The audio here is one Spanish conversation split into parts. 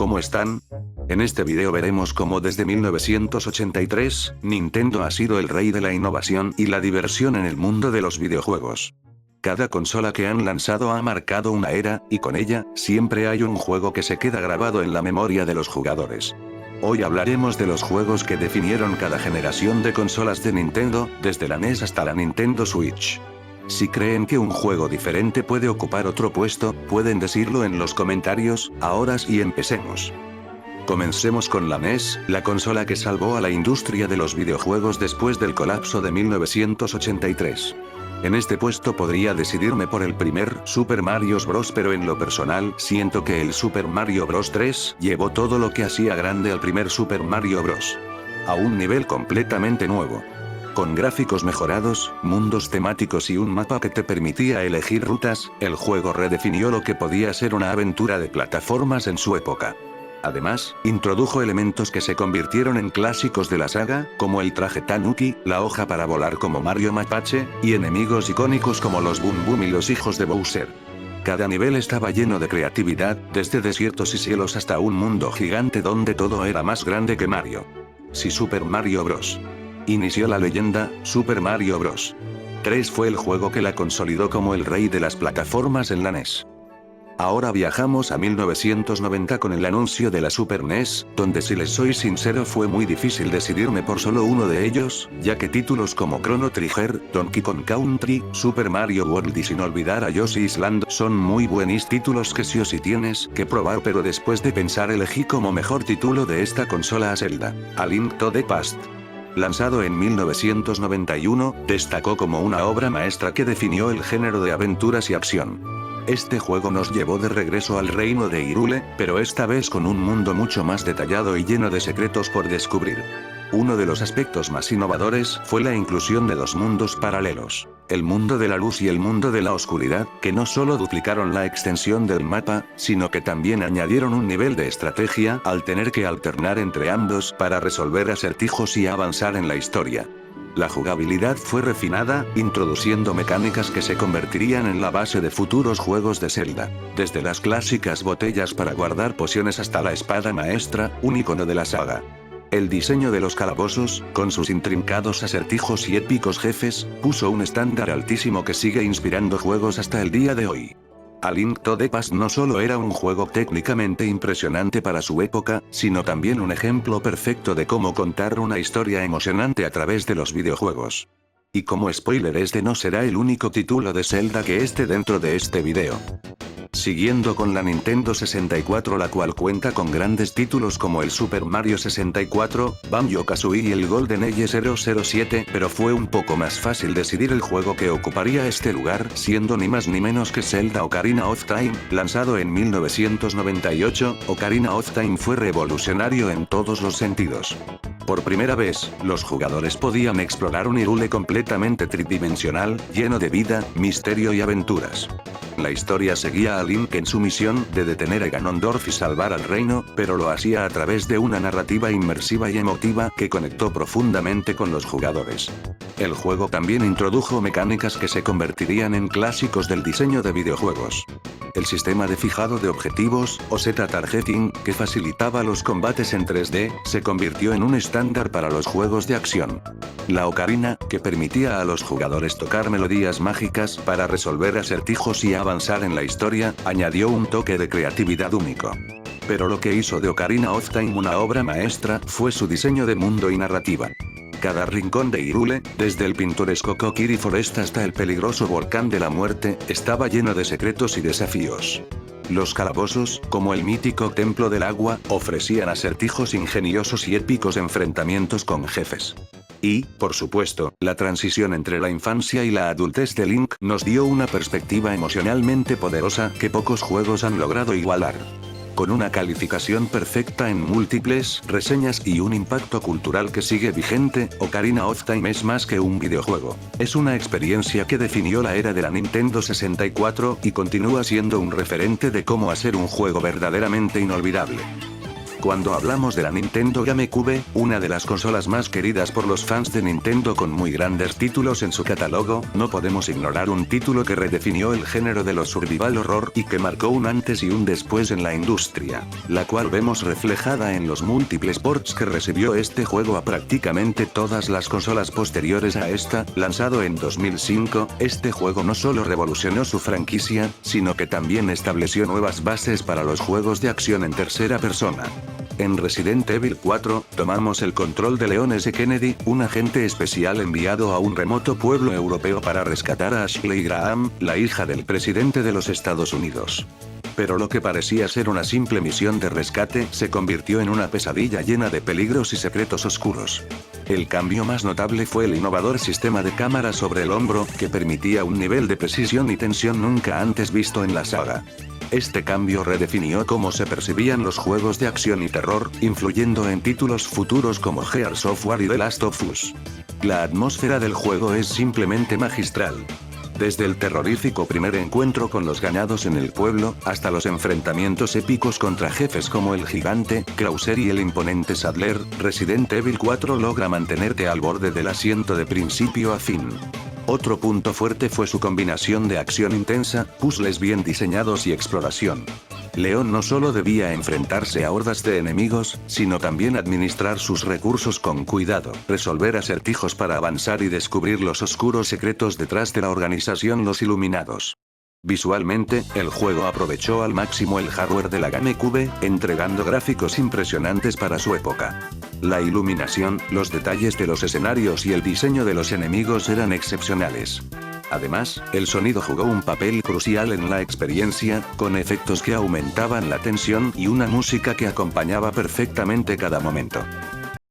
¿Cómo están? En este video veremos cómo desde 1983, Nintendo ha sido el rey de la innovación y la diversión en el mundo de los videojuegos. Cada consola que han lanzado ha marcado una era, y con ella, siempre hay un juego que se queda grabado en la memoria de los jugadores. Hoy hablaremos de los juegos que definieron cada generación de consolas de Nintendo, desde la NES hasta la Nintendo Switch. Si creen que un juego diferente puede ocupar otro puesto, pueden decirlo en los comentarios. Ahora sí, empecemos. Comencemos con la NES, la consola que salvó a la industria de los videojuegos después del colapso de 1983. En este puesto podría decidirme por el primer Super Mario Bros, pero en lo personal siento que el Super Mario Bros 3 llevó todo lo que hacía grande al primer Super Mario Bros. A un nivel completamente nuevo. Con gráficos mejorados, mundos temáticos y un mapa que te permitía elegir rutas, el juego redefinió lo que podía ser una aventura de plataformas en su época. Además, introdujo elementos que se convirtieron en clásicos de la saga, como el traje Tanuki, la hoja para volar como Mario Mapache, y enemigos icónicos como los Boom Boom y los hijos de Bowser. Cada nivel estaba lleno de creatividad, desde desiertos y cielos hasta un mundo gigante donde todo era más grande que Mario. Si Super Mario Bros. Inició la leyenda, Super Mario Bros. 3 fue el juego que la consolidó como el rey de las plataformas en la NES. Ahora viajamos a 1990 con el anuncio de la Super NES, donde si les soy sincero fue muy difícil decidirme por solo uno de ellos, ya que títulos como Chrono Trigger, Donkey Kong Country, Super Mario World y sin olvidar a Yoshi's Land son muy buenos títulos que sí o sí tienes que probar, pero después de pensar elegí como mejor título de esta consola a Zelda, A Link to the Past. Lanzado en 1991, destacó como una obra maestra que definió el género de aventuras y acción. Este juego nos llevó de regreso al reino de Hyrule, pero esta vez con un mundo mucho más detallado y lleno de secretos por descubrir. Uno de los aspectos más innovadores fue la inclusión de dos mundos paralelos, el mundo de la luz y el mundo de la oscuridad, que no solo duplicaron la extensión del mapa, sino que también añadieron un nivel de estrategia al tener que alternar entre ambos para resolver acertijos y avanzar en la historia. La jugabilidad fue refinada, introduciendo mecánicas que se convertirían en la base de futuros juegos de Zelda. Desde las clásicas botellas para guardar pociones hasta la espada maestra, un icono de la saga. El diseño de los calabozos, con sus intrincados acertijos y épicos jefes, puso un estándar altísimo que sigue inspirando juegos hasta el día de hoy. A Link to the Past no solo era un juego técnicamente impresionante para su época, sino también un ejemplo perfecto de cómo contar una historia emocionante a través de los videojuegos. Y como spoiler, este no será el único título de Zelda que esté dentro de este video. Siguiendo con la Nintendo 64, la cual cuenta con grandes títulos como el Super Mario 64, Banjo-Kazooie y el Golden Age 007, pero fue un poco más fácil decidir el juego que ocuparía este lugar, siendo ni más ni menos que Zelda Ocarina of Time, lanzado en 1998. Ocarina of Time fue revolucionario en todos los sentidos. Por primera vez, los jugadores podían explorar un Hyrule completamente tridimensional, lleno de vida, misterio y aventuras. La historia seguía a Link en su misión de detener a Ganondorf y salvar al reino, pero lo hacía a través de una narrativa inmersiva y emotiva que conectó profundamente con los jugadores. El juego también introdujo mecánicas que se convertirían en clásicos del diseño de videojuegos. El sistema de fijado de objetivos, o Z-Targeting, que facilitaba los combates en 3D, se convirtió en un estándar para los juegos de acción. La ocarina, que permitía a los jugadores tocar melodías mágicas para resolver acertijos y avanzar en la historia, añadió un toque de creatividad único. Pero lo que hizo de Ocarina of Time una obra maestra fue su diseño de mundo y narrativa. Cada rincón de Hyrule, desde el pintoresco Kokiri Forest hasta el peligroso volcán de la muerte, estaba lleno de secretos y desafíos. Los calabozos, como el mítico Templo del Agua, ofrecían acertijos ingeniosos y épicos enfrentamientos con jefes. Y, por supuesto, la transición entre la infancia y la adultez de Link nos dio una perspectiva emocionalmente poderosa que pocos juegos han logrado igualar. Con una calificación perfecta en múltiples reseñas y un impacto cultural que sigue vigente, Ocarina of Time es más que un videojuego. Es una experiencia que definió la era de la Nintendo 64 y continúa siendo un referente de cómo hacer un juego verdaderamente inolvidable. Cuando hablamos de la Nintendo GameCube, una de las consolas más queridas por los fans de Nintendo con muy grandes títulos en su catálogo, no podemos ignorar un título que redefinió el género de los survival horror y que marcó un antes y un después en la industria, la cual vemos reflejada en los múltiples ports que recibió este juego a prácticamente todas las consolas posteriores a esta. Lanzado en 2005, este juego no solo revolucionó su franquicia, sino que también estableció nuevas bases para los juegos de acción en tercera persona. En Resident Evil 4, tomamos el control de Leon S. Kennedy, un agente especial enviado a un remoto pueblo europeo para rescatar a Ashley Graham, la hija del presidente de los Estados Unidos. Pero lo que parecía ser una simple misión de rescate se convirtió en una pesadilla llena de peligros y secretos oscuros. El cambio más notable fue el innovador sistema de cámara sobre el hombro, que permitía un nivel de precisión y tensión nunca antes visto en la saga. Este cambio redefinió cómo se percibían los juegos de acción y terror, influyendo en títulos futuros como Gears Software y The Last of Us. La atmósfera del juego es simplemente magistral. Desde el terrorífico primer encuentro con los ganados en el pueblo, hasta los enfrentamientos épicos contra jefes como el gigante, Krauser y el imponente Sadler, Resident Evil 4 logra mantenerte al borde del asiento de principio a fin. Otro punto fuerte fue su combinación de acción intensa, puzzles bien diseñados y exploración. Leon no solo debía enfrentarse a hordas de enemigos, sino también administrar sus recursos con cuidado, resolver acertijos para avanzar y descubrir los oscuros secretos detrás de la organización Los Iluminados. Visualmente, el juego aprovechó al máximo el hardware de la GameCube, entregando gráficos impresionantes para su época. La iluminación, los detalles de los escenarios y el diseño de los enemigos eran excepcionales. Además, el sonido jugó un papel crucial en la experiencia, con efectos que aumentaban la tensión y una música que acompañaba perfectamente cada momento.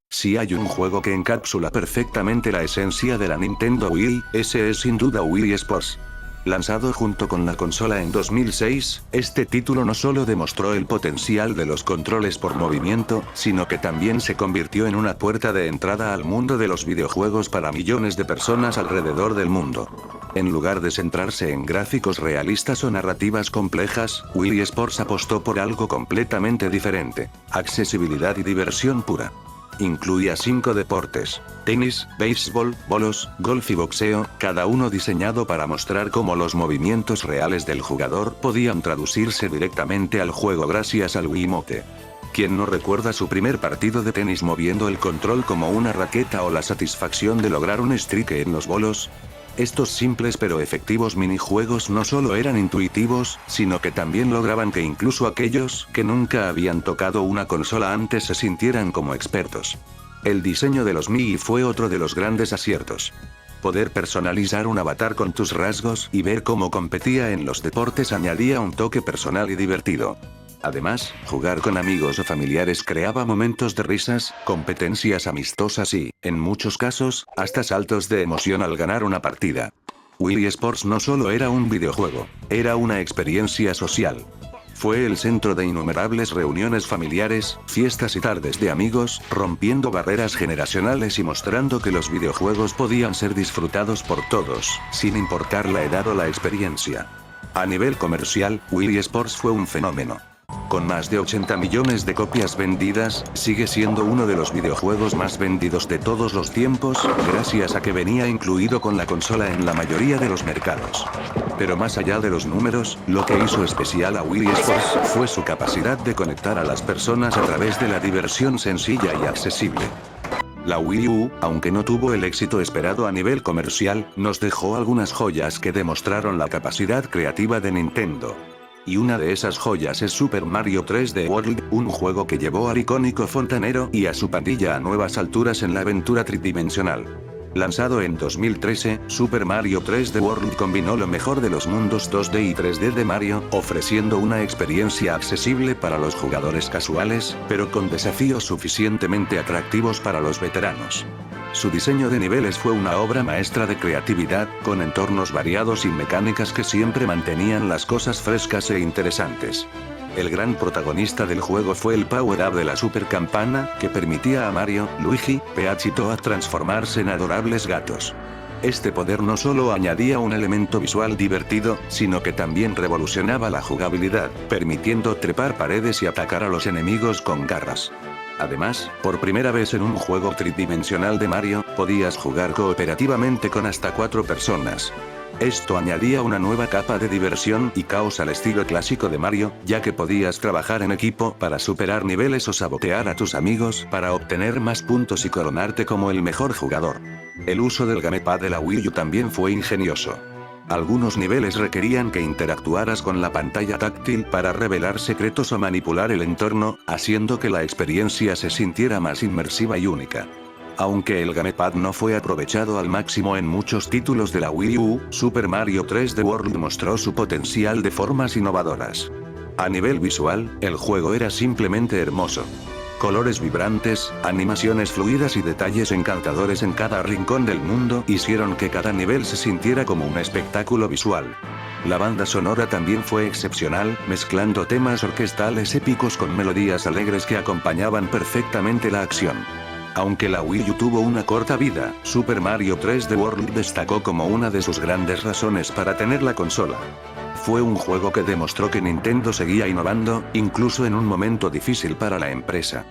Si hay un juego que encapsula perfectamente la esencia de la Nintendo Wii, ese es sin duda Wii Sports. Lanzado junto con la consola en 2006, este título no solo demostró el potencial de los controles por movimiento, sino que también se convirtió en una puerta de entrada al mundo de los videojuegos para millones de personas alrededor del mundo. En lugar de centrarse en gráficos realistas o narrativas complejas, Wii Sports apostó por algo completamente diferente: accesibilidad y diversión pura. Incluía 5 deportes: tenis, béisbol, bolos, golf y boxeo, cada uno diseñado para mostrar cómo los movimientos reales del jugador podían traducirse directamente al juego gracias al Wiimote. ¿Quién no recuerda su primer partido de tenis moviendo el control como una raqueta o la satisfacción de lograr un strike en los bolos? Estos simples pero efectivos minijuegos no solo eran intuitivos, sino que también lograban que incluso aquellos que nunca habían tocado una consola antes se sintieran como expertos. El diseño de los Mii fue otro de los grandes aciertos. Poder personalizar un avatar con tus rasgos y ver cómo competía en los deportes añadía un toque personal y divertido. Además, jugar con amigos o familiares creaba momentos de risas, competencias amistosas y, en muchos casos, hasta saltos de emoción al ganar una partida. Wii Sports no solo era un videojuego, era una experiencia social. Fue el centro de innumerables reuniones familiares, fiestas y tardes de amigos, rompiendo barreras generacionales y mostrando que los videojuegos podían ser disfrutados por todos, sin importar la edad o la experiencia. A nivel comercial, Wii Sports fue un fenómeno. Con más de 80 millones de copias vendidas, sigue siendo uno de los videojuegos más vendidos de todos los tiempos, gracias a que venía incluido con la consola en la mayoría de los mercados. Pero más allá de los números, lo que hizo especial a Wii Sports fue su capacidad de conectar a las personas a través de la diversión sencilla y accesible. La Wii U, aunque no tuvo el éxito esperado a nivel comercial, nos dejó algunas joyas que demostraron la capacidad creativa de Nintendo. Y una de esas joyas es Super Mario 3D World, un juego que llevó al icónico fontanero y a su pandilla a nuevas alturas en la aventura tridimensional. Lanzado en 2013, Super Mario 3D World combinó lo mejor de los mundos 2D y 3D de Mario, ofreciendo una experiencia accesible para los jugadores casuales, pero con desafíos suficientemente atractivos para los veteranos. Su diseño de niveles fue una obra maestra de creatividad, con entornos variados y mecánicas que siempre mantenían las cosas frescas e interesantes. El gran protagonista del juego fue el power-up de la Super Campana, que permitía a Mario, Luigi, Peach y Toad transformarse en adorables gatos. Este poder no solo añadía un elemento visual divertido, sino que también revolucionaba la jugabilidad, permitiendo trepar paredes y atacar a los enemigos con garras. Además, por primera vez en un juego tridimensional de Mario, podías jugar cooperativamente con hasta 4 personas. Esto añadía una nueva capa de diversión y caos al estilo clásico de Mario, ya que podías trabajar en equipo para superar niveles o sabotear a tus amigos para obtener más puntos y coronarte como el mejor jugador. El uso del gamepad de la Wii U también fue ingenioso. Algunos niveles requerían que interactuaras con la pantalla táctil para revelar secretos o manipular el entorno, haciendo que la experiencia se sintiera más inmersiva y única. Aunque el gamepad no fue aprovechado al máximo en muchos títulos de la Wii U, Super Mario 3D World mostró su potencial de formas innovadoras. A nivel visual, el juego era simplemente hermoso. Colores vibrantes, animaciones fluidas y detalles encantadores en cada rincón del mundo hicieron que cada nivel se sintiera como un espectáculo visual. La banda sonora también fue excepcional, mezclando temas orquestales épicos con melodías alegres que acompañaban perfectamente la acción. Aunque la Wii U tuvo una corta vida, Super Mario 3D World destacó como una de sus grandes razones para tener la consola. Fue un juego que demostró que Nintendo seguía innovando, incluso en un momento difícil para la empresa.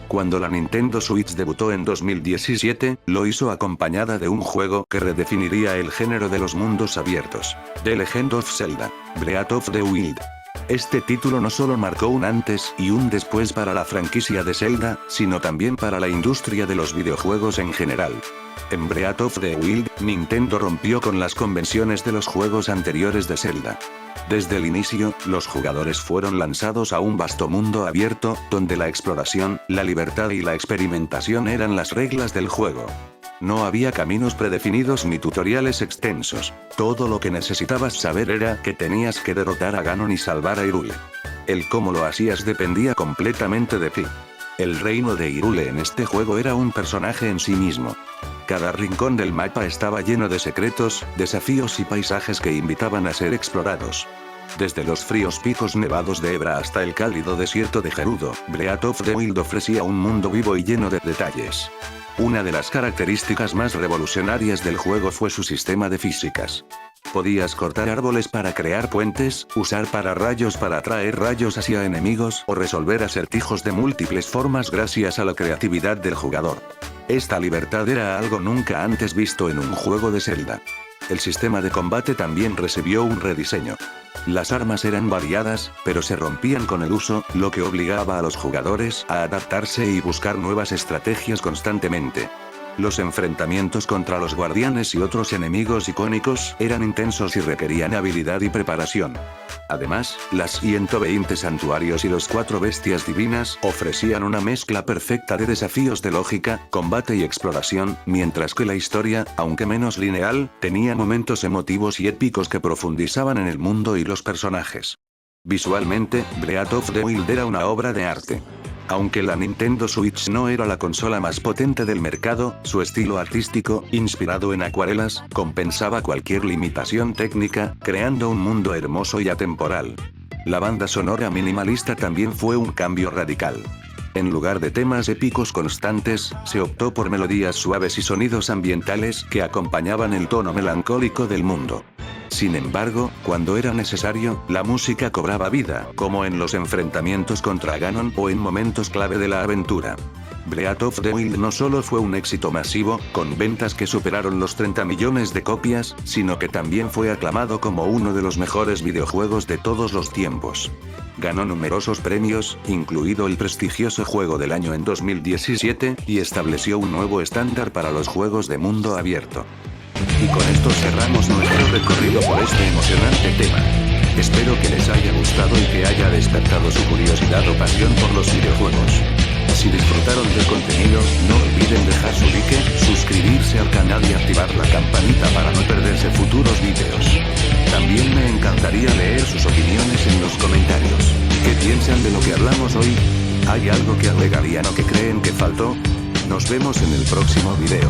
Cuando la Nintendo Switch debutó en 2017, lo hizo acompañada de un juego que redefiniría el género de los mundos abiertos: The Legend of Zelda: Breath of the Wild. Este título no solo marcó un antes y un después para la franquicia de Zelda, sino también para la industria de los videojuegos en general. En Breath of the Wild, Nintendo rompió con las convenciones de los juegos anteriores de Zelda. Desde el inicio, los jugadores fueron lanzados a un vasto mundo abierto, donde la exploración, la libertad y la experimentación eran las reglas del juego. No había caminos predefinidos ni tutoriales extensos. Todo lo que necesitabas saber era que tenías que derrotar a Ganon y salvar a Hyrule. El cómo lo hacías dependía completamente de ti. El reino de Hyrule en este juego era un personaje en sí mismo. Cada rincón del mapa estaba lleno de secretos, desafíos y paisajes que invitaban a ser explorados. Desde los fríos picos nevados de Hebra hasta el cálido desierto de Gerudo, Breath of the Wild ofrecía un mundo vivo y lleno de detalles. Una de las características más revolucionarias del juego fue su sistema de físicas. Podías cortar árboles para crear puentes, usar pararrayos para atraer rayos hacia enemigos o resolver acertijos de múltiples formas gracias a la creatividad del jugador. Esta libertad era algo nunca antes visto en un juego de Zelda. El sistema de combate también recibió un rediseño. Las armas eran variadas, pero se rompían con el uso, lo que obligaba a los jugadores a adaptarse y buscar nuevas estrategias constantemente. Los enfrentamientos contra los guardianes y otros enemigos icónicos eran intensos y requerían habilidad y preparación. Además, las 120 santuarios y los 4 bestias divinas ofrecían una mezcla perfecta de desafíos de lógica, combate y exploración, mientras que la historia, aunque menos lineal, tenía momentos emotivos y épicos que profundizaban en el mundo y los personajes. Visualmente, Breath of the Wild era una obra de arte. Aunque la Nintendo Switch no era la consola más potente del mercado, su estilo artístico, inspirado en acuarelas, compensaba cualquier limitación técnica, creando un mundo hermoso y atemporal. La banda sonora minimalista también fue un cambio radical. En lugar de temas épicos constantes, se optó por melodías suaves y sonidos ambientales que acompañaban el tono melancólico del mundo. Sin embargo, cuando era necesario, la música cobraba vida, como en los enfrentamientos contra Ganon o en momentos clave de la aventura. Breath of the Wild no solo fue un éxito masivo, con ventas que superaron los 30 millones de copias, sino que también fue aclamado como uno de los mejores videojuegos de todos los tiempos. Ganó numerosos premios, incluido el prestigioso Juego del Año en 2017, y estableció un nuevo estándar para los juegos de mundo abierto. Y con esto cerramos nuestro recorrido por este emocionante tema. Espero que les haya gustado y que haya despertado su curiosidad o pasión por los videojuegos. Si disfrutaron del contenido, no olviden dejar su like, suscribirse al canal y activar la campanita para no perderse futuros vídeos. También me encantaría leer sus opiniones en los comentarios. ¿Qué piensan de lo que hablamos hoy? ¿Hay algo que agregarían o que creen que faltó? Nos vemos en el próximo video.